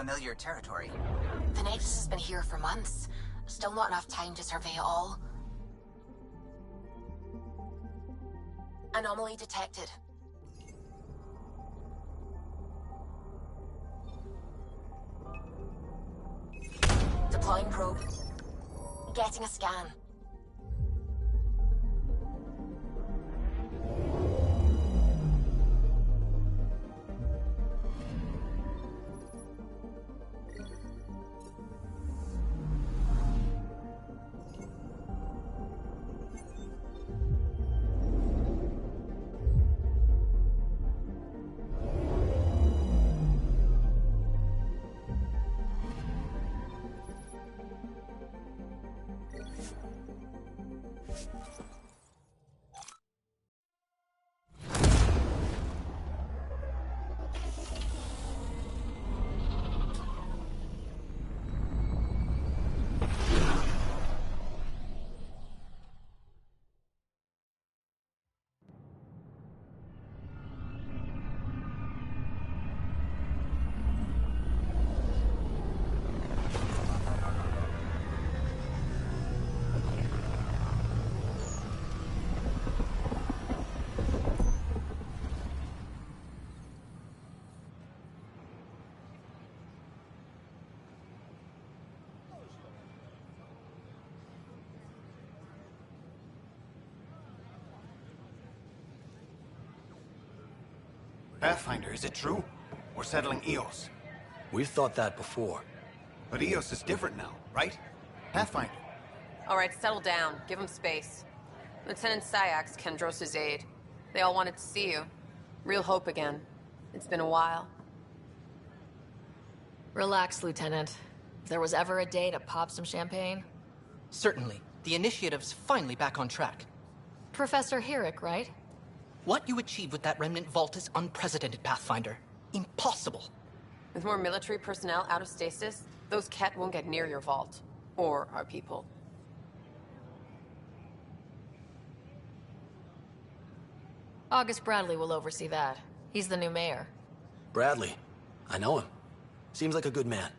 familiar territory. The Nexus has been here for months. Still not enough time to survey it all. Anomaly detected. Deploying probe. Getting a scan. Pathfinder, is it true? We're settling Eos. We've thought that before. But Eos is different now, right? Pathfinder. All right, settle down. Give him space. Lieutenant Syax, Kendros' aide. They all wanted to see you. Real hope again. It's been a while. Relax, Lieutenant. If there was ever a day to pop some champagne... Certainly. The initiative's finally back on track. Professor Herrick, right? What you achieved with that remnant vault is unprecedented, Pathfinder. Impossible. With more military personnel out of stasis, those Ket won't get near your vault. Or our people. August Bradley will oversee that. He's the new mayor. Bradley. I know him. Seems like a good man.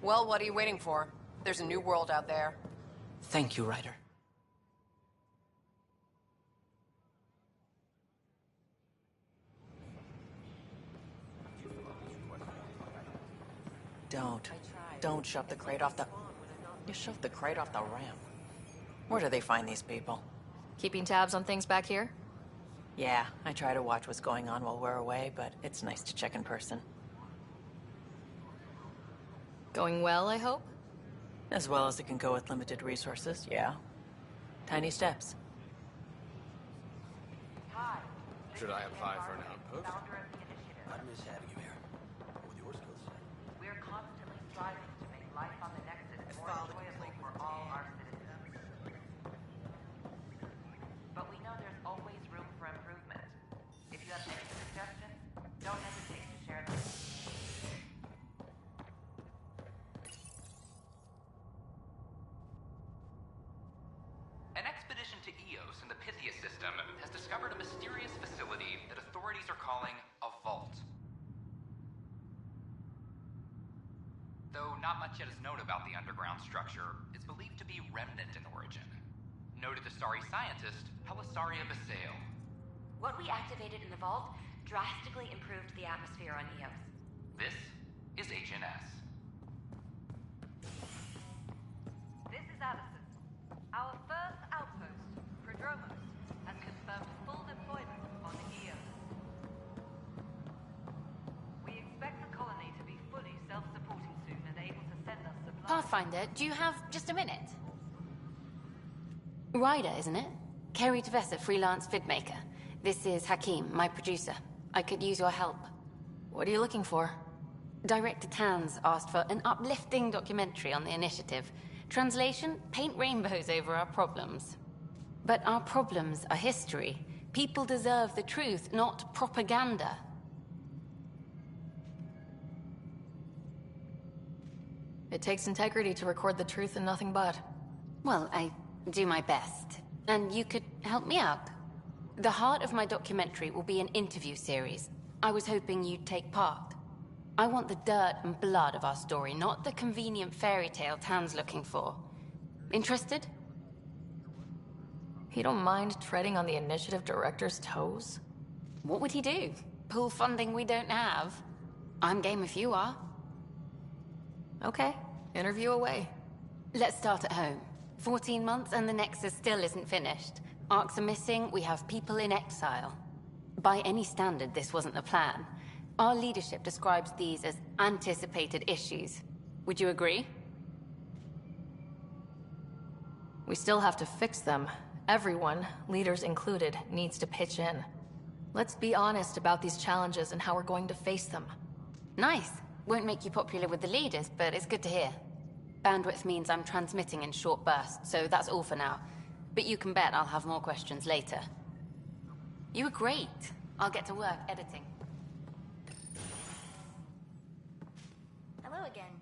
Well, what are you waiting for? There's a new world out there. Thank you, Ryder. Don't shove the crate off the... You shoved the crate off the ramp. Where do they find these people? Keeping tabs on things back here? Yeah, I try to watch what's going on while we're away, but it's nice to check in person. Going well, I hope? As well as it can go with limited resources, yeah. Tiny steps. Should I apply for an outpost? I miss having you here. With your skill set. We're constantly striving to make life on the Nexus more enjoyable for all our citizens. But we know there's always room for improvement. If you have any suggestions, don't hesitate to share them. An expedition to Eos in the Pythia system has discovered a mysterious facility that authorities are calling a vault. Though not much yet is known about the underground structure, it's believed to be remnant in origin. Noted Asari scientist Pelisaria Basale. What we activated in the vault drastically improved the atmosphere on Eos. This is HNS. This is Allison. Our first outpost, Prodromos, has confirmed full deployment on Eos. We expect the colony to be fully self-supporting soon and able to send us supplies. Pathfinder, do you have just a minute? Ryder, isn't it? Kerry Tavessa, freelance vidmaker. This is Hakim, my producer. I could use your help. What are you looking for? Director Tans asked for an uplifting documentary on the initiative. Translation, paint rainbows over our problems. But our problems are history. People deserve the truth, not propaganda. It takes integrity to record the truth and nothing but. Well, I do my best. And you could help me out. The heart of my documentary will be an interview series. I was hoping you'd take part. I want the dirt and blood of our story, not the convenient fairy tale Tan's looking for. Interested? You don't mind treading on the initiative director's toes? What would he do? Pull funding we don't have? I'm game if you are. Okay, interview away. Let's start at home. 14 months and the Nexus still isn't finished. Arcs are missing, we have people in exile. By any standard, this wasn't the plan. Our leadership describes these as anticipated issues. Would you agree? We still have to fix them. Everyone, leaders included, needs to pitch in. Let's be honest about these challenges and how we're going to face them. Nice. Won't make you popular with the leaders, but it's good to hear. Bandwidth means I'm transmitting in short bursts, so that's all for now. But you can bet I'll have more questions later. You were great. I'll get to work editing. Hello again.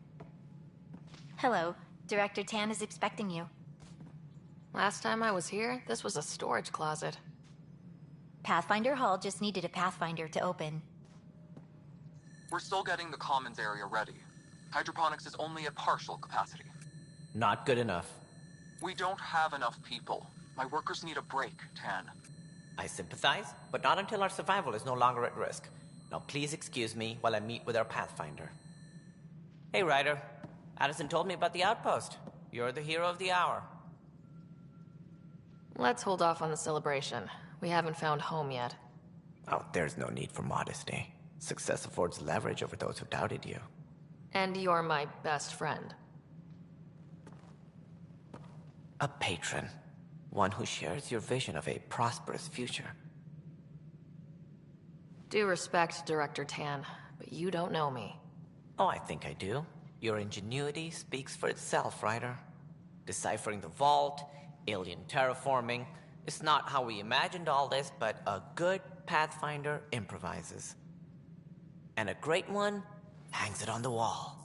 Hello. Director Tan is expecting you. Last time I was here, this was a storage closet. Pathfinder Hall just needed a Pathfinder to open. We're still getting the commons area ready. Hydroponics is only at partial capacity. Not good enough. We don't have enough people. My workers need a break, Tan. I sympathize, but not until our survival is no longer at risk. Now please excuse me while I meet with our Pathfinder. Hey, Ryder. Addison told me about the outpost. You're the hero of the hour. Let's hold off on the celebration. We haven't found home yet. Oh, there's no need for modesty. Success affords leverage over those who doubted you. And you're my best friend. A patron. One who shares your vision of a prosperous future. Due respect, Director Tan, but you don't know me. Oh, I think I do. Your ingenuity speaks for itself, Ryder. Deciphering the vault, alien terraforming. It's not how we imagined all this, but a good Pathfinder improvises. And a great one hangs it on the wall.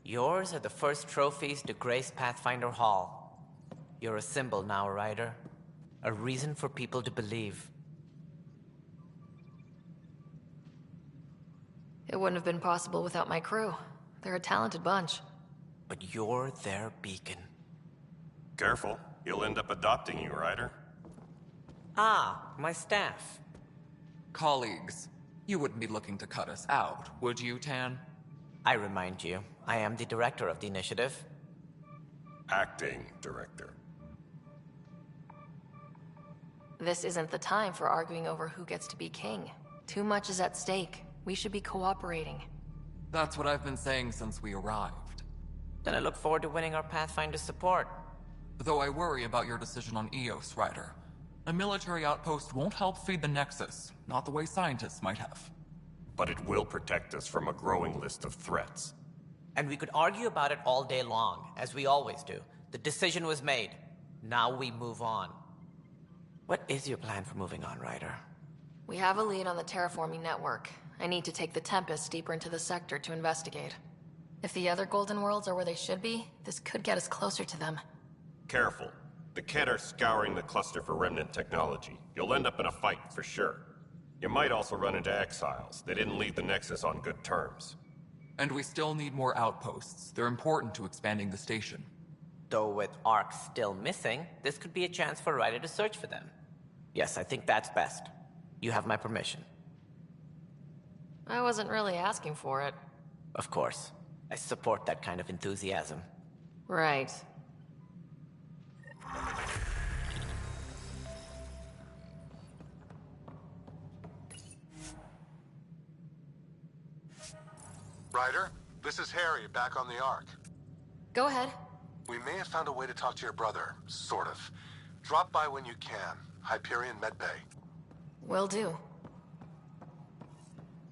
Yours are the first trophies to grace Pathfinder Hall. You're a symbol now, Ryder. A reason for people to believe. It wouldn't have been possible without my crew. They're a talented bunch. But you're their beacon. Careful. He'll end up adopting you, Ryder. Ah, my staff. Colleagues, you wouldn't be looking to cut us out, would you, Tan? I remind you, I am the director of the initiative. Acting director. This isn't the time for arguing over who gets to be king. Too much is at stake. We should be cooperating. That's what I've been saying since we arrived. Then I look forward to winning our Pathfinder's support. Though I worry about your decision on Eos, Ryder. A military outpost won't help feed the Nexus, not the way scientists might have. But it will protect us from a growing list of threats. And we could argue about it all day long, as we always do. The decision was made. Now we move on. What is your plan for moving on, Ryder? We have a lead on the terraforming network. I need to take the Tempest deeper into the sector to investigate. If the other Golden Worlds are where they should be, this could get us closer to them. Careful. The Kett are scouring the cluster for remnant technology. You'll end up in a fight, for sure. You might also run into exiles. They didn't leave the Nexus on good terms. And we still need more outposts. They're important to expanding the station. Though with Arcs still missing, this could be a chance for Ryder to search for them. Yes, I think that's best. You have my permission. I wasn't really asking for it. Of course. I support that kind of enthusiasm. Right. Ryder, this is Harry, back on the Ark. Go ahead. We may have found a way to talk to your brother, sort of. Drop by when you can. Hyperion Medbay. Will do.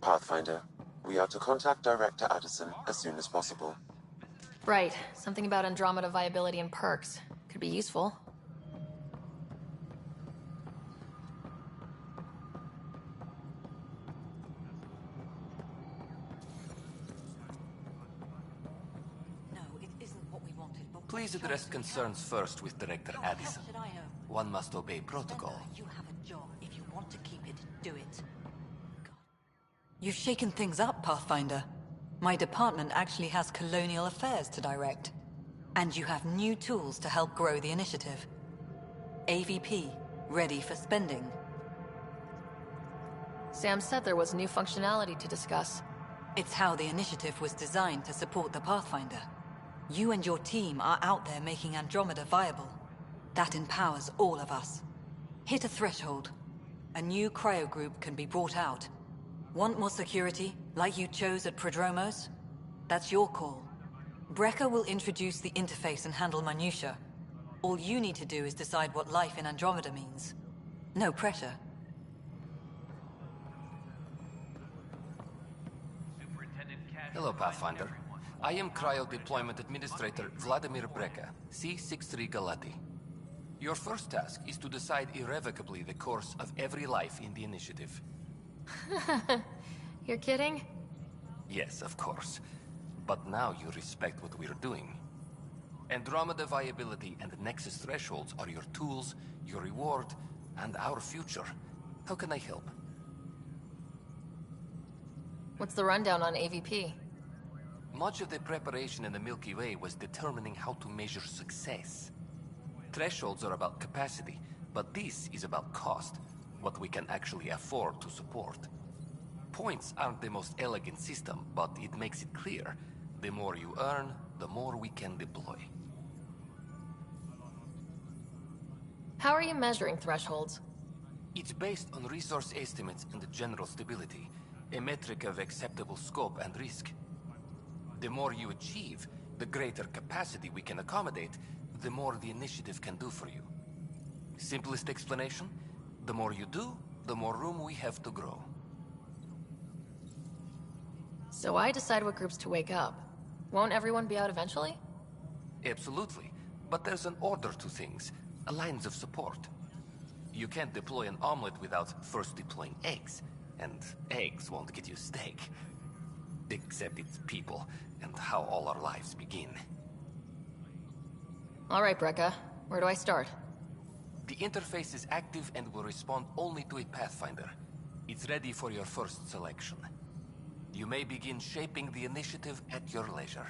Pathfinder, we are to contact Director Addison as soon as possible. Right. Something about Andromeda viability and perks. Could be useful. Please address concerns first with Director Addison. one must obey protocol. You have a job. If you want to keep it, do it. God. You've shaken things up, Pathfinder. My department actually has colonial affairs to direct. And you have new tools to help grow the initiative. AVP, ready for spending. Sam said there was new functionality to discuss. It's how the initiative was designed to support the Pathfinder. You and your team are out there making Andromeda viable. That empowers all of us. Hit a threshold. A new cryo group can be brought out. Want more security, like you chose at Prodromos? That's your call. Brecker will introduce the interface and handle minutiae. All you need to do is decide what life in Andromeda means. No pressure. Hello, Pathfinder. I am Cryo Deployment Administrator Vladimir Brecker, C-63 Galati. Your first task is to decide irrevocably the course of every life in the initiative. You're kidding? Yes, of course. But now you respect what we're doing. Andromeda viability and Nexus thresholds are your tools, your reward, and our future. How can I help? What's the rundown on AVP? Much of the preparation in the Milky Way was determining how to measure success. Thresholds are about capacity, but this is about cost, what we can actually afford to support. Points aren't the most elegant system, but it makes it clear. The more you earn, the more we can deploy. How are you measuring thresholds? It's based on resource estimates and general stability, a metric of acceptable scope and risk. The more you achieve, the greater capacity we can accommodate, the more the initiative can do for you. Simplest explanation, the more you do, the more room we have to grow. So I decide what groups to wake up. Won't everyone be out eventually? Absolutely, but there's an order to things, lines of support. You can't deploy an omelet without first deploying eggs, and eggs won't get you steak. Except it's people, and how all our lives begin. All right, Brekka. Where do I start? The interface is active and will respond only to a Pathfinder. It's ready for your first selection. You may begin shaping the initiative at your leisure.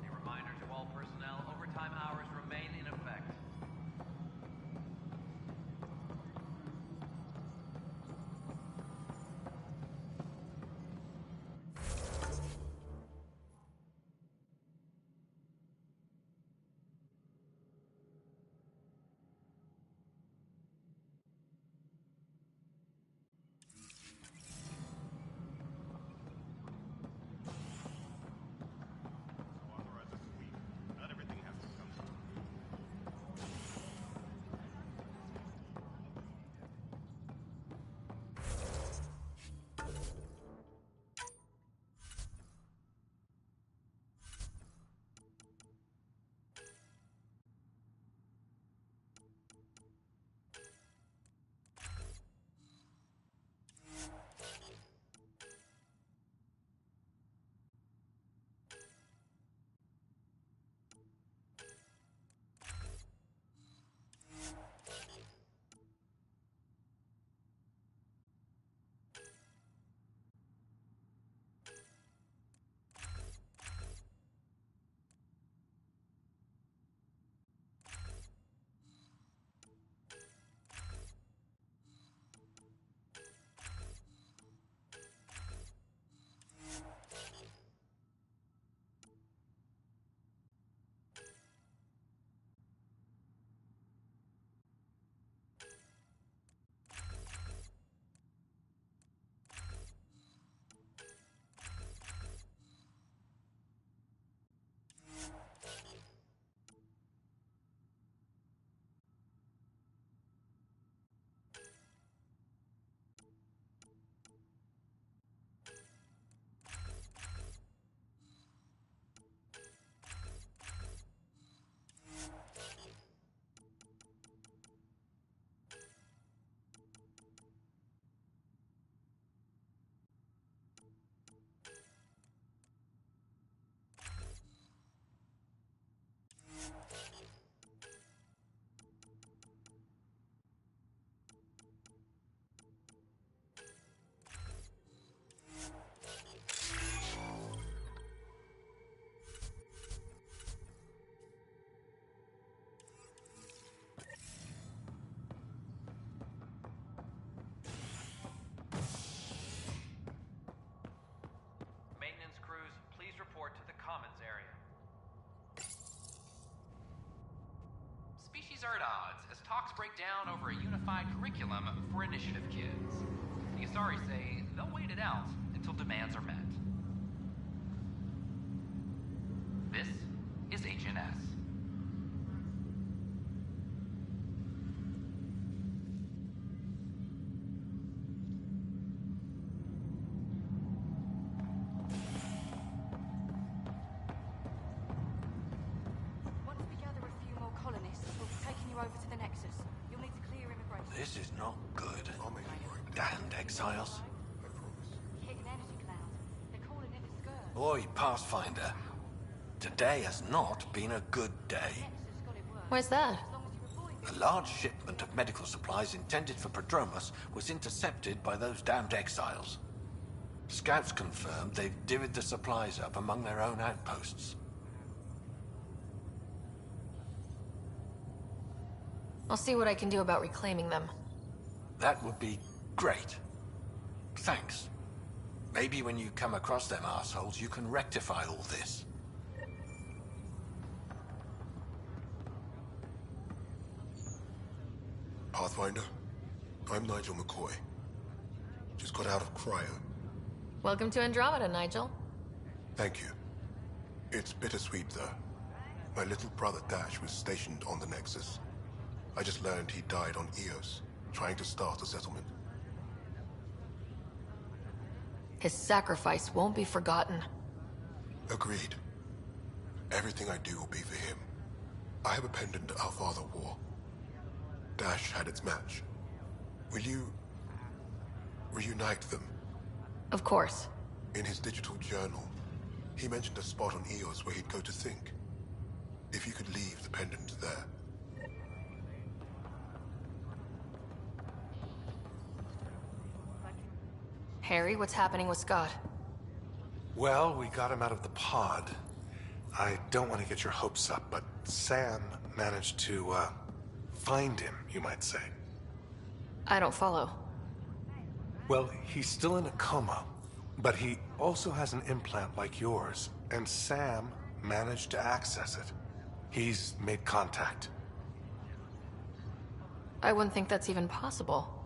A reminder These are at odds as talks break down over a unified curriculum for initiative kids. The Asari say they'll wait it out until demands are met. This is HNS. Once we gather a few more colonists, we'll be taking you over to the Nexus. You'll need to clear immigration. This is not good. Damned exiles. Hit an energy cloud. They're calling it a skirt. Boy, Pathfinder. Today has not been a good day. Why's that? A large shipment of medical supplies intended for Prodromos was intercepted by those damned exiles. Scouts confirmed they've divvied the supplies up among their own outposts. I'll see what I can do about reclaiming them. That would be great. Thanks. Maybe when you come across them assholes, you can rectify all this. Pathfinder, I'm Nigel McCoy. Just got out of cryo. Welcome to Andromeda, Nigel. Thank you. It's bittersweet, though. My little brother Dash was stationed on the Nexus. I just learned he died on Eos, trying to start a settlement. His sacrifice won't be forgotten. Agreed. Everything I do will be for him. I have a pendant our father wore. Dash had its match. Will you reunite them? Of course. In his digital journal, he mentioned a spot on Eos where he'd go to think. If you could leave the pendant there. Harry, what's happening with Scott? Well, we got him out of the pod. I don't want to get your hopes up, but Sam managed to, find him, you might say. I don't follow. Well, he's still in a coma, but he also has an implant like yours, and Sam managed to access it. He's made contact. I wouldn't think that's even possible.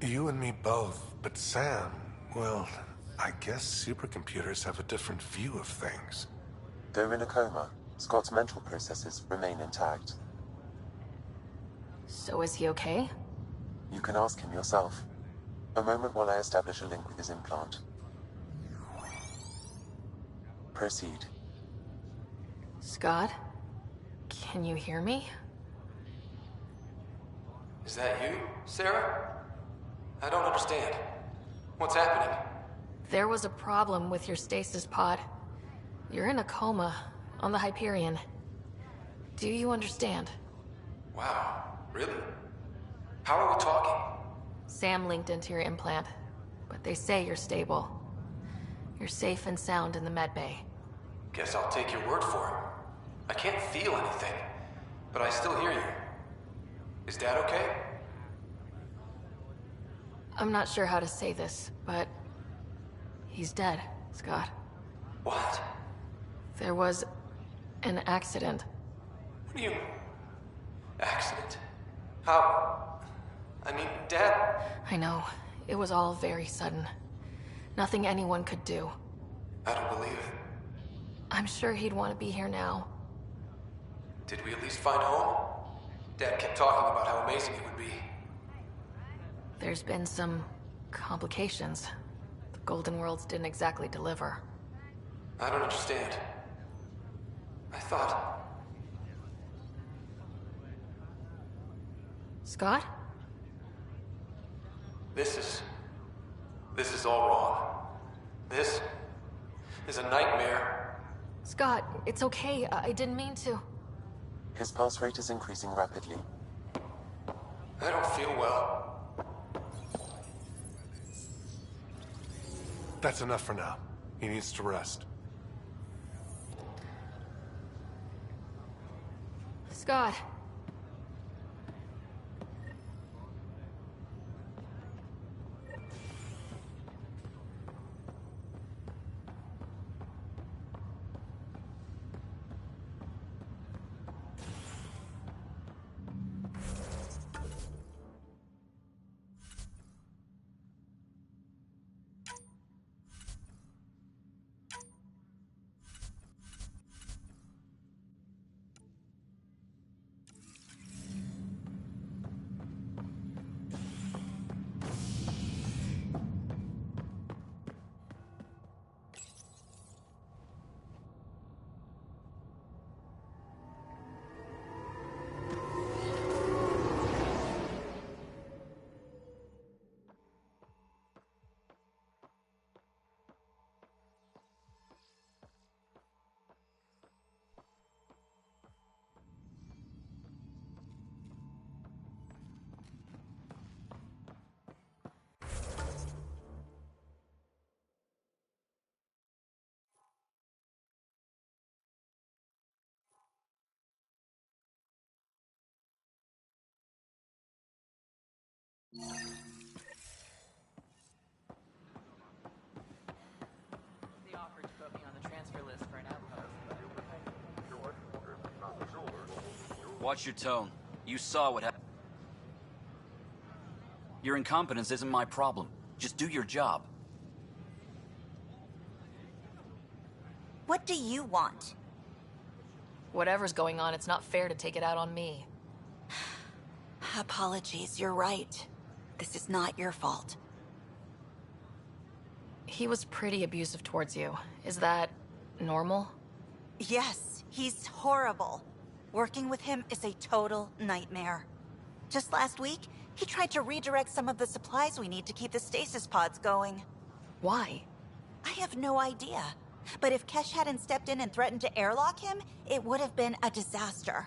You and me both, but Sam, well, I guess supercomputers have a different view of things. Though in a coma, Scott's mental processes remain intact. So is he okay? You can ask him yourself. A moment while I establish a link with his implant. Proceed. Scott? Can you hear me? Is that you, Sarah? I don't understand. What's happening? There was a problem with your stasis pod. You're in a coma on the Hyperion. Do you understand? Wow, really? How are we talking? Sam linked into your implant, but they say you're stable. You're safe and sound in the medbay. Guess I'll take your word for it. I can't feel anything, but I still hear you. Is Dad okay? I'm not sure how to say this, but he's dead, Scott. What? There was an accident. What do you... accident? How... I mean, Dad... I know. It was all very sudden. Nothing anyone could do. I don't believe it. I'm sure he'd want to be here now. Did we at least find home? Dad kept talking about how amazing it would be. There's been some complications. The Golden Worlds didn't exactly deliver. I don't understand. I thought... Scott? This is all wrong. This is a nightmare. Scott, it's okay. I didn't mean to. His pulse rate is increasing rapidly. I don't feel well. That's enough for now. He needs to rest. Scott. They offered to put me on the transfer list for an outpost, but... Watch your tone. You saw what happened. Your incompetence isn't my problem. Just do your job. What do you want? Whatever's going on, it's not fair to take it out on me. Apologies, you're right. This is not your fault. He was pretty abusive towards you. Is that normal? Yes, he's horrible. Working with him is a total nightmare. Just last week, he tried to redirect some of the supplies we need to keep the stasis pods going. Why? I have no idea. But if Kesh hadn't stepped in and threatened to airlock him, it would have been a disaster.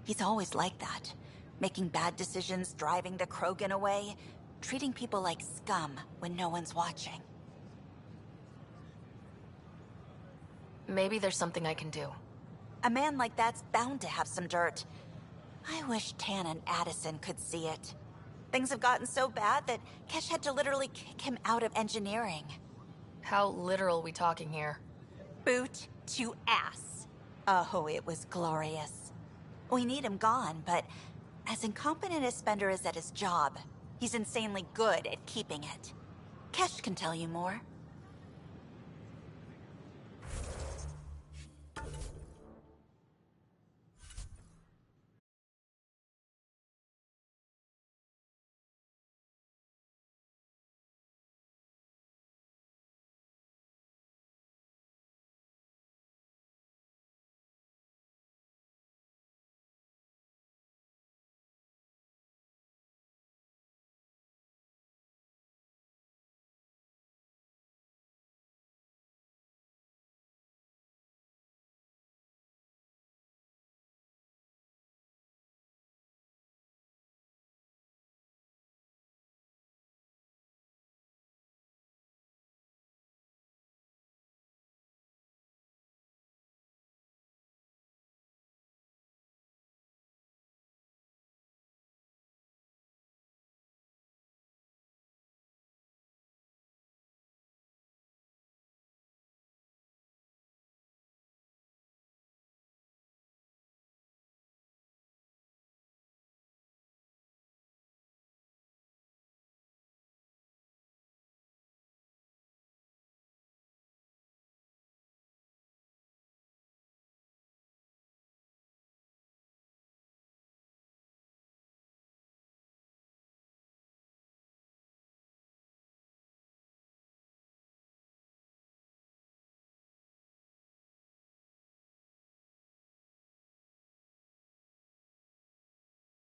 He's always like that. Making bad decisions, driving the Krogan away, treating people like scum when no one's watching. Maybe there's something I can do. A man like that's bound to have some dirt. I wish Tan and Addison could see it. Things have gotten so bad that Kesh had to literally kick him out of engineering. How literal we talking here? Boot to ass. Oh, it was glorious. We need him gone, but as incompetent as Spender is at his job, he's insanely good at keeping it. Kesh can tell you more.